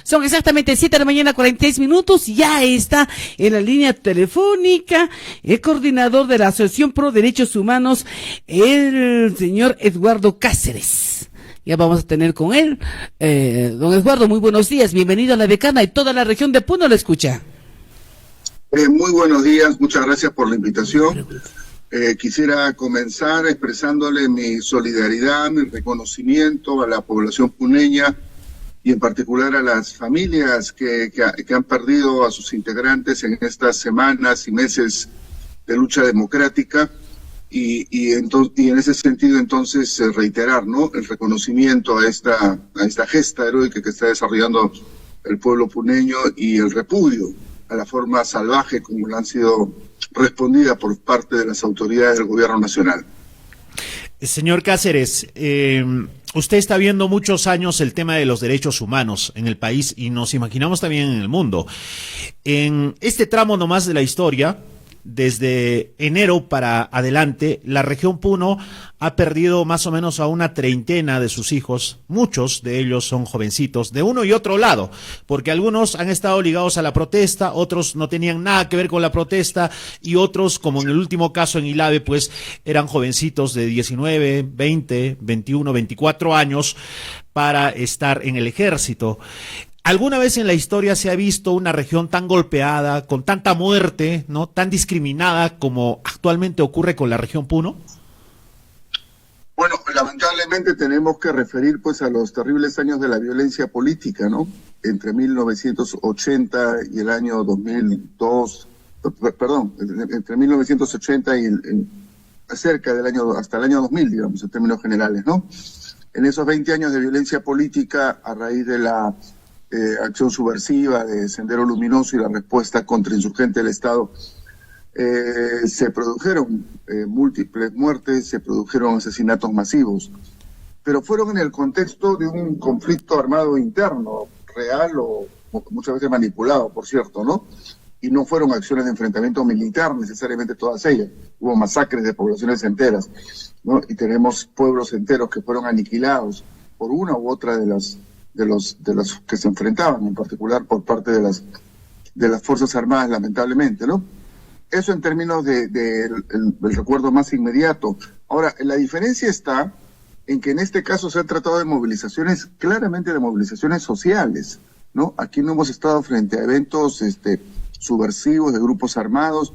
Son exactamente 7 de la mañana, 46 minutos. Ya está en la línea telefónica el coordinador de la Asociación Pro Derechos Humanos, el señor Eduardo Cáceres. Ya vamos a tener con él. Don Eduardo, muy buenos días. Bienvenido a La Decana y toda la región de Puno lo escucha. Muy buenos días. Muchas gracias por la invitación. Quisiera comenzar expresándole mi solidaridad, mi reconocimiento a la población puneña y en particular a las familias que han perdido a sus integrantes en estas semanas y meses de lucha democrática y en ese sentido entonces reiterar, ¿no?, el reconocimiento a esta gesta heroica que está desarrollando el pueblo puneño y el repudio a la forma salvaje como le han sido respondida por parte de las autoridades del gobierno nacional. Señor Cáceres, usted está viendo muchos años el tema de los derechos humanos en el país y nos imaginamos también en el mundo. En este tramo nomás de la historia, desde enero para adelante, la región Puno ha perdido más o menos a una treintena de sus hijos. Muchos de ellos son jovencitos, de uno y otro lado, porque algunos han estado ligados a la protesta, otros no tenían nada que ver con la protesta, y otros, como en el último caso en Ilave, pues eran jovencitos de 19, 20, 21, 24 años para estar en el ejército. ¿Alguna vez en la historia se ha visto una región tan golpeada, con tanta muerte, ¿no?, tan discriminada como actualmente ocurre con la región Puno? Bueno, lamentablemente tenemos que referir pues a los terribles años de la violencia política, ¿no? Entre 1980 y el año 2002, entre 1980 y cerca del año, hasta el año 2000, digamos, en términos generales, ¿no? En esos 20 años de violencia política, a raíz de la acción subversiva de Sendero Luminoso y la respuesta contrainsurgente del Estado, se produjeron múltiples muertes, se produjeron asesinatos masivos, pero fueron en el contexto de un conflicto armado interno, real o muchas veces manipulado, por cierto, ¿no? Y no fueron acciones de enfrentamiento militar necesariamente todas ellas. Hubo masacres de poblaciones enteras, ¿no? Y tenemos pueblos enteros que fueron aniquilados por una u otra de los que se enfrentaban, en particular por parte de las Fuerzas Armadas, lamentablemente, ¿no? Eso en términos del recuerdo más inmediato. Ahora, la diferencia está en que en este caso se han tratado de movilizaciones, claramente de movilizaciones sociales, ¿no? Aquí no hemos estado frente a eventos subversivos de grupos armados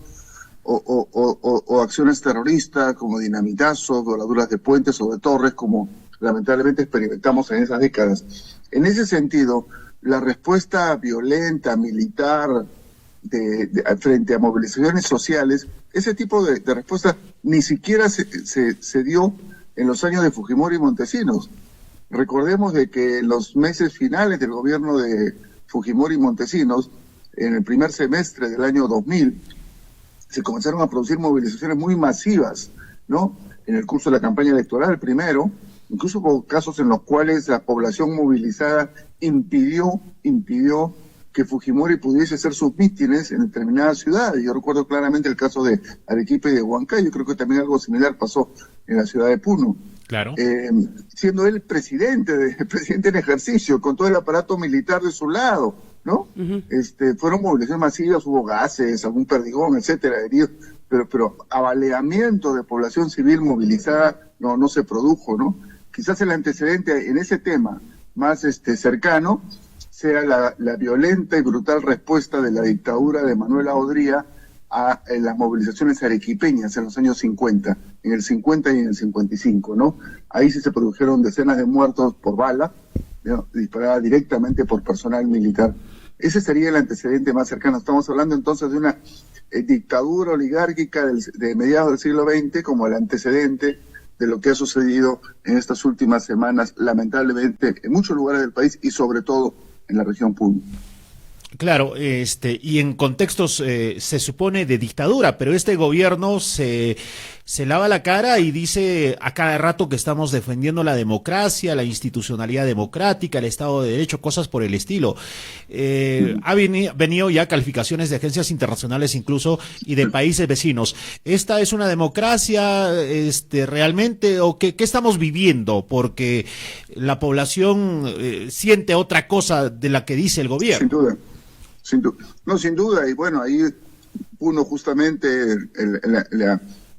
o acciones terroristas como dinamitazos, voladuras de puentes o de torres, como lamentablemente experimentamos en esas décadas. En ese sentido, la respuesta violenta, militar, frente a movilizaciones sociales, ese tipo de respuesta ni siquiera se dio en los años de Fujimori y Montesinos. Recordemos de que en los meses finales del gobierno de Fujimori y Montesinos, en el primer semestre del año 2000, se comenzaron a producir movilizaciones muy masivas, ¿no? En el curso de la campaña electoral primero, incluso hubo casos en los cuales la población movilizada impidió que Fujimori pudiese hacer sus mítines en determinadas ciudades. Yo recuerdo claramente el caso de Arequipa y de Huancayo. Creo que también algo similar pasó en la ciudad de Puno. Claro. Siendo él presidente en ejercicio, con todo el aparato militar de su lado, ¿no? Uh-huh. Fueron movilizaciones masivas, hubo gases, algún perdigón, etcétera, heridos, pero avaleamiento de población civil movilizada no se produjo, ¿no? Quizás el antecedente en ese tema más cercano sea la violenta y brutal respuesta de la dictadura de Manuel Aodría a las movilizaciones arequipeñas en los años 50, en el 50 y en el 55, ¿no? Ahí sí se produjeron decenas de muertos por bala, ¿no?, disparada directamente por personal militar. Ese sería el antecedente más cercano. Estamos hablando entonces de una dictadura oligárquica de mediados del siglo XX como el antecedente de lo que ha sucedido en estas últimas semanas, lamentablemente, en muchos lugares del país y sobre todo en la región Puno. Claro, y en contextos se supone de dictadura, pero este gobierno se lava la cara y dice a cada rato que estamos defendiendo la democracia, la institucionalidad democrática, el Estado de Derecho, cosas por el estilo. Ha venido ya calificaciones de agencias internacionales incluso y de países vecinos. ¿Esta es una democracia realmente o qué estamos viviendo? Porque la población siente otra cosa de la que dice el gobierno. Sin duda. Sin duda, y bueno, ahí uno justamente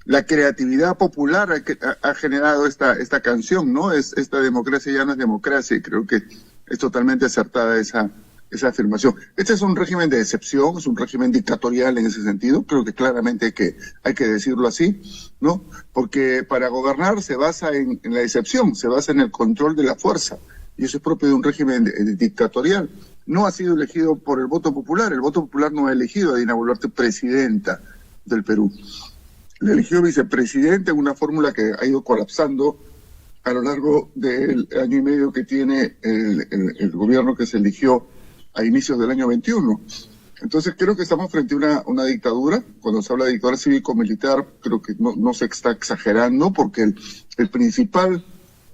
la creatividad popular ha generado esta canción, ¿no? Esta democracia ya no es democracia, y creo que es totalmente acertada esa afirmación. Este es un régimen de excepción, es un régimen dictatorial en ese sentido, creo que claramente hay que decirlo así, ¿no? Porque para gobernar se basa en la excepción, se basa en el control de la fuerza, y eso es propio de un régimen dictatorial. No ha sido elegido por el voto popular no ha elegido a Dina Boluarte presidenta del Perú. Le eligió vicepresidente en una fórmula que ha ido colapsando a lo largo del año y medio que tiene el gobierno que se eligió a inicios del año 21. Entonces creo que estamos frente a una dictadura. Cuando se habla de dictadura cívico-militar, creo que no se está exagerando, porque el principal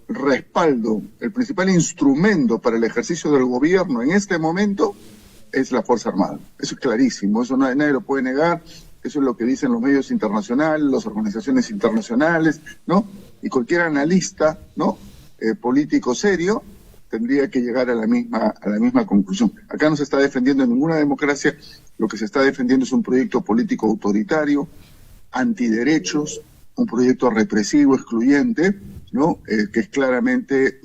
respaldo, el principal instrumento para el ejercicio del gobierno en este momento es la Fuerza Armada. Eso es clarísimo, eso nadie lo puede negar, eso es lo que dicen los medios internacionales, las organizaciones internacionales, ¿no? Y cualquier analista, ¿no? Político serio tendría que llegar a la misma conclusión. Acá no se está defendiendo ninguna democracia, lo que se está defendiendo es un proyecto político autoritario, antiderechos, un proyecto represivo, excluyente, ¿no? Que es claramente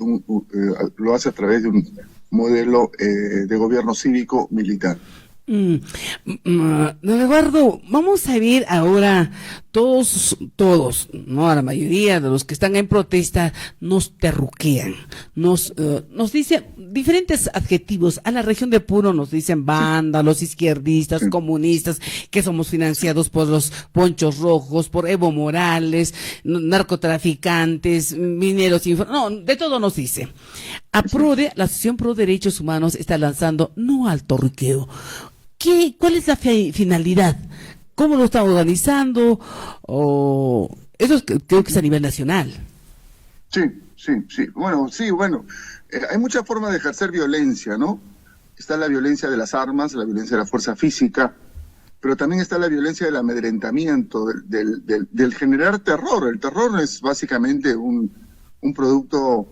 lo hace a través de un modelo de gobierno cívico-militar. Don Eduardo, vamos a ver ahora, todos, no, la mayoría de los que están en protesta nos terruquean, nos dicen diferentes adjetivos. A la región de Puno nos dicen vándalos, izquierdistas, comunistas, que somos financiados por los ponchos rojos, por Evo Morales, narcotraficantes, mineros, de todo nos dice. La Asociación Pro Derechos Humanos está lanzando no al torruqueo. ¿Cuál es la finalidad? ¿Cómo lo están organizando? Eso creo que es a nivel nacional. Sí. Bueno, hay muchas formas de ejercer violencia, ¿no? Está la violencia de las armas, la violencia de la fuerza física, pero también está la violencia del amedrentamiento, del generar terror. El terror es básicamente un producto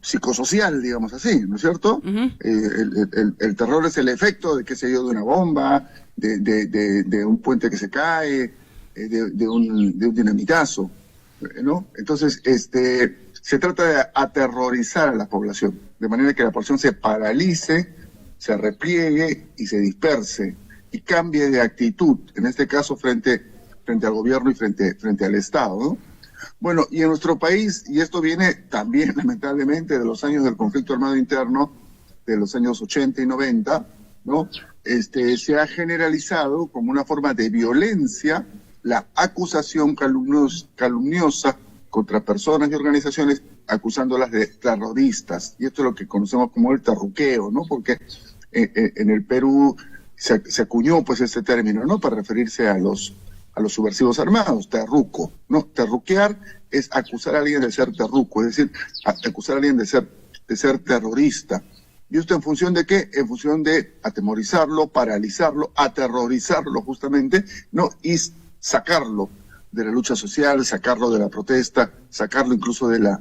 psicosocial, digamos así, ¿no es cierto? Uh-huh. El terror es el efecto de, qué sé yo, de una bomba, de un puente que se cae, de un dinamitazo, ¿no? Entonces, se trata de aterrorizar a la población, de manera que la población se paralice, se repliegue y se disperse, y cambie de actitud, en este caso frente al gobierno y frente al Estado, ¿no? Bueno, y en nuestro país, y esto viene también lamentablemente de los años del conflicto armado interno, de los años 80 y 90, ¿no? Se ha generalizado como una forma de violencia la acusación calumniosa contra personas y organizaciones, acusándolas de terroristas. Y esto es lo que conocemos como el terruqueo, ¿no? Porque en el Perú se acuñó pues este término, ¿no? Para referirse a los subversivos armados, terruco, ¿no? Terruquear es acusar a alguien de ser terruco, es decir, acusar a alguien de ser terrorista. ¿Y esto en función de qué? En función de atemorizarlo, paralizarlo, aterrorizarlo justamente, ¿no? Y sacarlo de la lucha social, sacarlo de la protesta, sacarlo incluso de la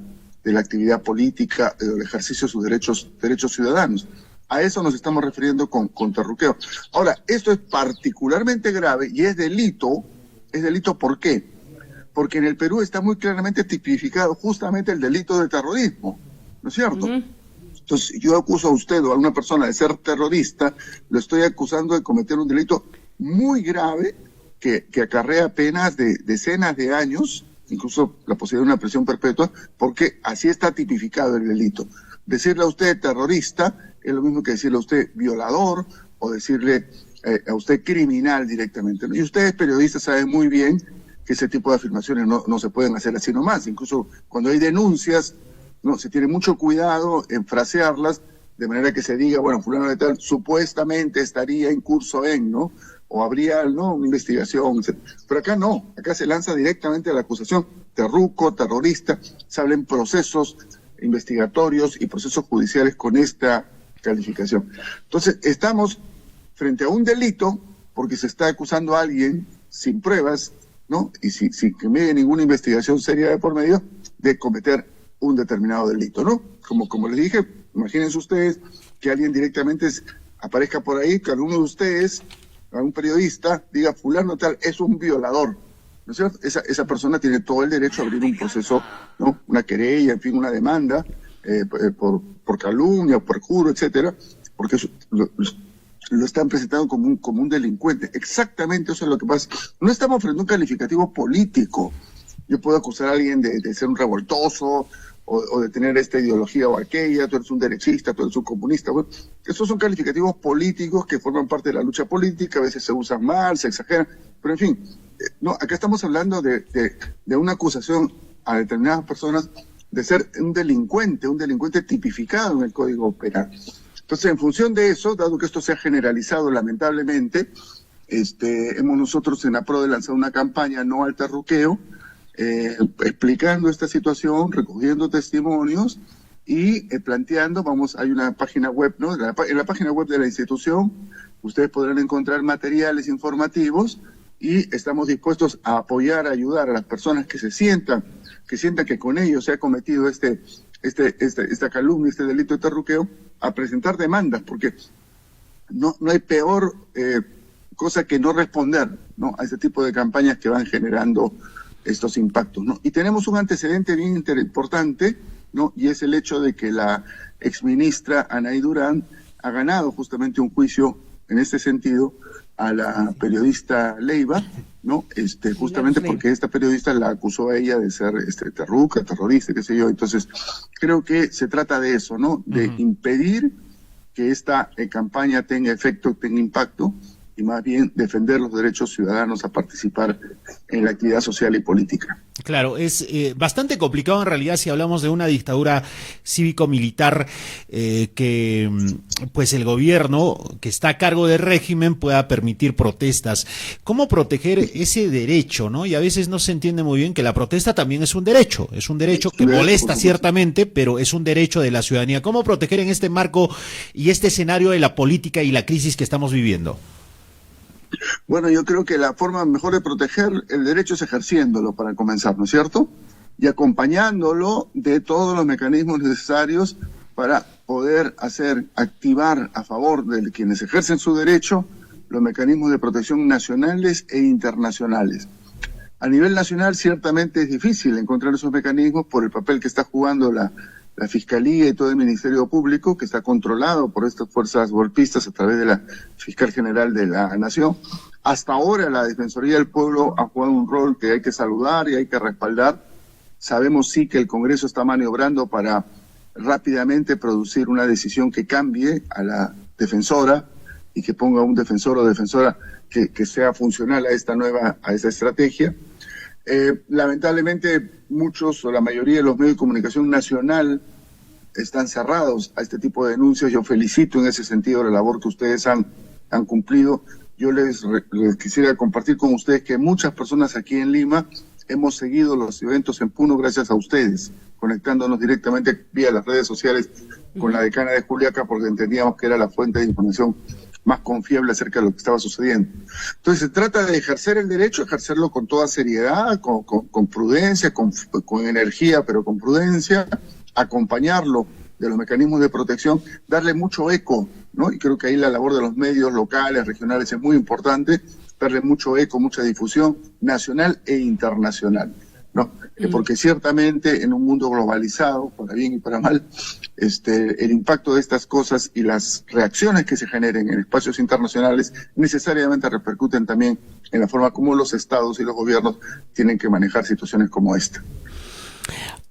actividad política, del ejercicio de sus derechos ciudadanos. A eso nos estamos refiriendo con terruqueo. Ahora, esto es particularmente grave y es delito. ¿Es delito por qué? Porque en el Perú está muy claramente tipificado justamente el delito de terrorismo, ¿no es cierto? Uh-huh. Entonces, si yo acuso a usted o a una persona de ser terrorista, lo estoy acusando de cometer un delito muy grave que acarrea penas de decenas de años, incluso la posibilidad de una prisión perpetua, porque así está tipificado el delito. Decirle a usted terrorista es lo mismo que decirle a usted violador o decirle a usted criminal directamente, ¿no? Y ustedes periodistas saben muy bien que ese tipo de afirmaciones no se pueden hacer así nomás. Incluso cuando hay denuncias, no se tiene mucho cuidado en frasearlas de manera que se diga, bueno, fulano de tal supuestamente estaría en curso en, ¿no? O habría, ¿no?, una investigación, etc. Pero acá no, acá se lanza directamente a la acusación, terruco, terrorista, se hablan procesos investigatorios y procesos judiciales con esta calificación. Entonces, estamos frente a un delito porque se está acusando a alguien sin pruebas, ¿no? Y sin que me dé ninguna investigación seria de por medio de cometer un determinado delito, ¿no? Como les dije, imagínense ustedes que alguien directamente aparezca por ahí, que alguno de ustedes, algún periodista, diga fulano tal es un violador, ¿no es cierto? Esa persona tiene todo el derecho a abrir un proceso, ¿no?, una querella, en fin, una demanda por calumnia, por perjuro, etcétera, porque lo están presentando como un delincuente. Exactamente eso es lo que pasa. No estamos frente a un calificativo político. Yo puedo acusar a alguien de ser un revoltoso o de tener esta ideología o aquella, tú eres un derechista, tú eres un comunista. Bueno, estos son calificativos políticos que forman parte de la lucha política, a veces se usan mal, se exageran, pero en fin, no, acá estamos hablando de una acusación a determinadas personas de ser un delincuente tipificado en el Código Penal. Entonces, en función de eso, dado que esto se ha generalizado lamentablemente, hemos nosotros en APRODE lanzado una campaña no al terruqueo, explicando esta situación, recogiendo testimonios y planteando, hay una página web, ¿no? En la página web de la institución ustedes podrán encontrar materiales informativos y estamos dispuestos a apoyar, a ayudar a las personas que sientan que con ellos se ha cometido esta calumnia, este delito de terruqueo, a presentar demandas, porque no hay peor cosa que no responder, ¿no?, a este tipo de campañas que van generando estos impactos, ¿no? Y tenemos un antecedente bien importante, ¿no?, y es el hecho de que la exministra Anaí Durán ha ganado justamente un juicio en este sentido a la periodista Leiva, ¿no? Justamente porque esta periodista la acusó a ella de ser terruca, terrorista, qué sé yo. Entonces, creo que se trata de eso, ¿no? De impedir que esta campaña tenga efecto, tenga impacto, y más bien defender los derechos ciudadanos a participar en la actividad social y política. Claro, es bastante complicado en realidad si hablamos de una dictadura cívico-militar que pues el gobierno que está a cargo del régimen pueda permitir protestas. ¿Cómo proteger ese derecho, no? Y a veces no se entiende muy bien que la protesta también es un derecho que molesta ciertamente, pero es un derecho de la ciudadanía. ¿Cómo proteger en este marco y este escenario de la política y la crisis que estamos viviendo? Bueno, yo creo que la forma mejor de proteger el derecho es ejerciéndolo, para comenzar, ¿no es cierto? Y acompañándolo de todos los mecanismos necesarios para poder activar a favor de quienes ejercen su derecho los mecanismos de protección nacionales e internacionales. A nivel nacional ciertamente es difícil encontrar esos mecanismos por el papel que está jugando la Fiscalía y todo el Ministerio Público, que está controlado por estas fuerzas golpistas a través de la Fiscal General de la Nación. Hasta ahora la Defensoría del Pueblo ha jugado un rol que hay que saludar y hay que respaldar. Sabemos sí que el Congreso está maniobrando para rápidamente producir una decisión que cambie a la defensora y que ponga un defensor o defensora que sea funcional a esta estrategia. Lamentablemente muchos o la mayoría de los medios de comunicación nacional están cerrados a este tipo de denuncias. Yo felicito en ese sentido la labor que ustedes han cumplido. Yo les quisiera compartir con ustedes que muchas personas aquí en Lima hemos seguido los eventos en Puno gracias a ustedes, conectándonos directamente vía las redes sociales con la decana de Juliaca, porque entendíamos que era la fuente de información más confiable acerca de lo que estaba sucediendo. Entonces se trata de ejercer el derecho, ejercerlo con toda seriedad, con prudencia, con energía, pero con prudencia, acompañarlo de los mecanismos de protección, darle mucho eco, ¿no? Y creo que ahí la labor de los medios locales, regionales es muy importante, darle mucho eco, mucha difusión nacional e internacional, ¿no? Porque ciertamente en un mundo globalizado, para bien y para mal, el impacto de estas cosas y las reacciones que se generen en espacios internacionales necesariamente repercuten también en la forma como los estados y los gobiernos tienen que manejar situaciones como esta.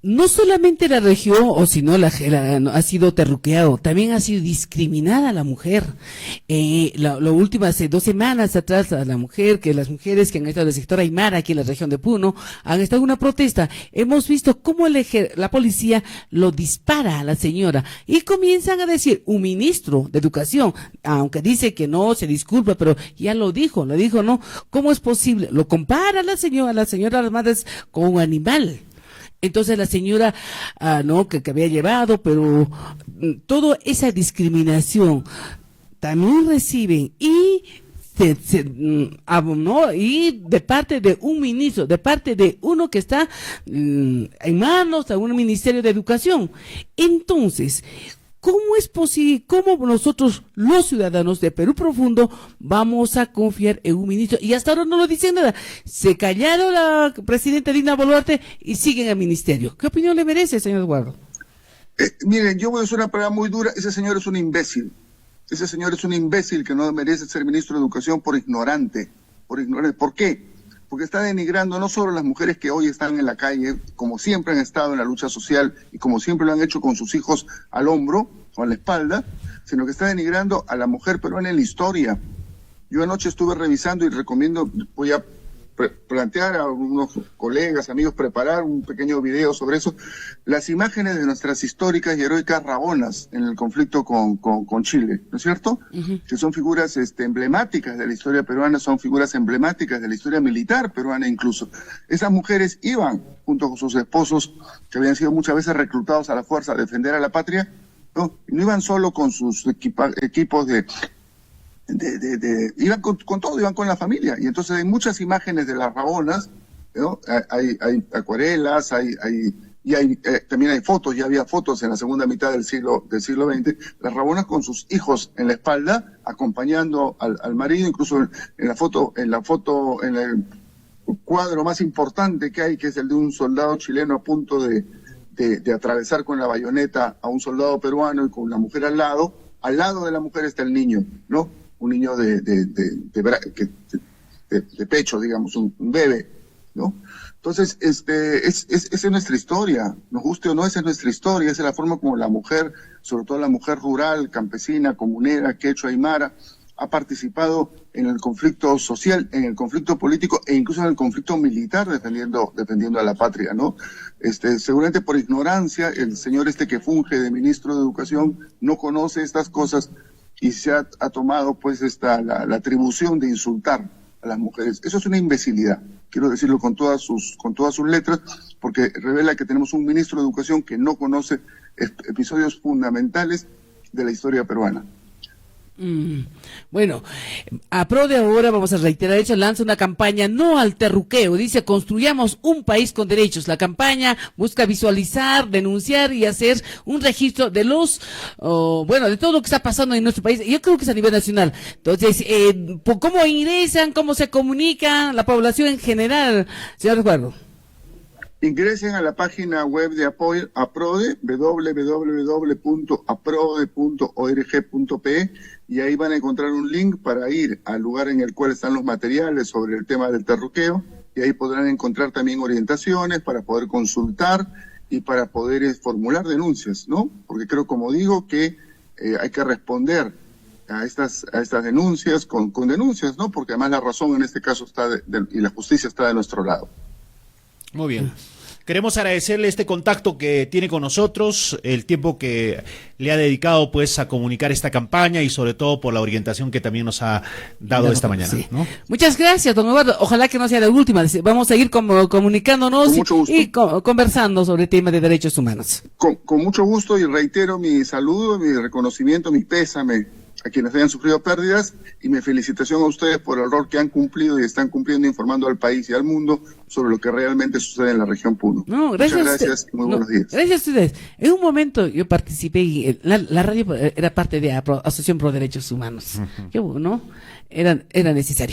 no solamente la región, o si no, ha sido terruqueado, también ha sido discriminada la mujer. Lo último, hace 2 semanas atrás, las mujeres que han estado en el sector Aymara, aquí en la región de Puno, han estado en una protesta. Hemos visto cómo la policía lo dispara a la señora y comienzan a decir, un ministro de Educación, aunque dice que no, se disculpa, pero ya lo dijo, ¿no? ¿Cómo es posible? Lo compara a la señora Armadas con un animal. Entonces la señora, no, que había llevado, pero toda esa discriminación también reciben y no, y de parte de un ministro, de parte de uno que está en manos de un ministerio de educación. Entonces, ¿cómo es posible, cómo nosotros, los ciudadanos de Perú Profundo, vamos a confiar en un ministro? Y hasta ahora no lo dicen nada. Se callaron la presidenta Dina Boluarte y siguen al ministerio. ¿Qué opinión le merece, señor Eduardo? Miren, yo voy a hacer una palabra muy dura. Ese señor es un imbécil. Ese señor es un imbécil que no merece ser ministro de Educación por ignorante. ¿Por qué? Porque está denigrando no solo a las mujeres que hoy están en la calle, como siempre han estado en la lucha social y como siempre lo han hecho con sus hijos al hombro o a la espalda, sino que está denigrando a la mujer peruana en la historia. Yo anoche estuve revisando y recomiendo, voy a plantear a unos colegas, amigos, preparar un pequeño video sobre eso, las imágenes de nuestras históricas y heroicas rabonas en el conflicto con Chile, ¿no es cierto? Uh-huh. Que son figuras emblemáticas de la historia peruana, son figuras emblemáticas de la historia militar peruana incluso. Esas mujeres iban junto con sus esposos, que habían sido muchas veces reclutados a la fuerza a defender a la patria, ¿no? Y no iban solo con sus equipos iban con todo, iban con la familia, y entonces hay muchas imágenes de las rabonas, ¿no? Hay acuarelas, también hay fotos, ya había fotos en la segunda mitad del siglo XX, las rabonas con sus hijos en la espalda, acompañando al marido, incluso en el cuadro más importante que hay, que es el de un soldado chileno a punto de atravesar con la bayoneta a un soldado peruano y con la mujer al lado de la mujer está el niño, ¿no? Un niño de pecho, digamos, un bebé, ¿no? Entonces, esa es nuestra historia, nos guste o no, esa es nuestra historia, esa es la forma como la mujer, sobre todo la mujer rural, campesina, comunera, quechua, aymara, ha participado en el conflicto social, en el conflicto político e incluso en el conflicto militar defendiendo a la patria, ¿no? Seguramente por ignorancia, el señor que funge de ministro de Educación no conoce estas cosas y se ha tomado pues la atribución de insultar a las mujeres. Eso es una imbecilidad, quiero decirlo con todas sus letras, porque revela que tenemos un ministro de Educación que no conoce episodios fundamentales de la historia peruana. Bueno, a pro de ahora, vamos a reiterar, ella lanza una campaña no al terruqueo, dice construyamos un país con derechos. La campaña busca visualizar, denunciar y hacer un registro de de todo lo que está pasando en nuestro país. Yo creo que es a nivel nacional. Entonces, ¿cómo ingresan, cómo se comunican la población en general, señor Eduardo? Ingresen a la página web de APRODE, www.aprode.org.pe, y ahí van a encontrar un link para ir al lugar en el cual están los materiales sobre el tema del terruqueo, y ahí podrán encontrar también orientaciones para poder consultar y para poder formular denuncias, ¿no? Porque creo, como digo, que hay que responder a estas denuncias con denuncias, ¿no? Porque además la razón en este caso y la justicia está de nuestro lado. Muy bien. Queremos agradecerle este contacto que tiene con nosotros, el tiempo que le ha dedicado pues a comunicar esta campaña y sobre todo por la orientación que también nos ha dado esta mañana. Sí. ¿No? Muchas gracias, don Eduardo. Ojalá que no sea la última. Vamos a seguir comunicándonos y conversando sobre el tema de derechos humanos. Con mucho gusto, y reitero mi saludo, mi reconocimiento, mi pésame a quienes hayan sufrido pérdidas, y mi felicitación a ustedes por el rol que han cumplido y están cumpliendo informando al país y al mundo sobre lo que realmente sucede en la región Puno. Muchas gracias y muy buenos días. Gracias a ustedes. En un momento yo participé y la radio era parte de Asociación Pro Derechos Humanos. Qué bueno, era necesario.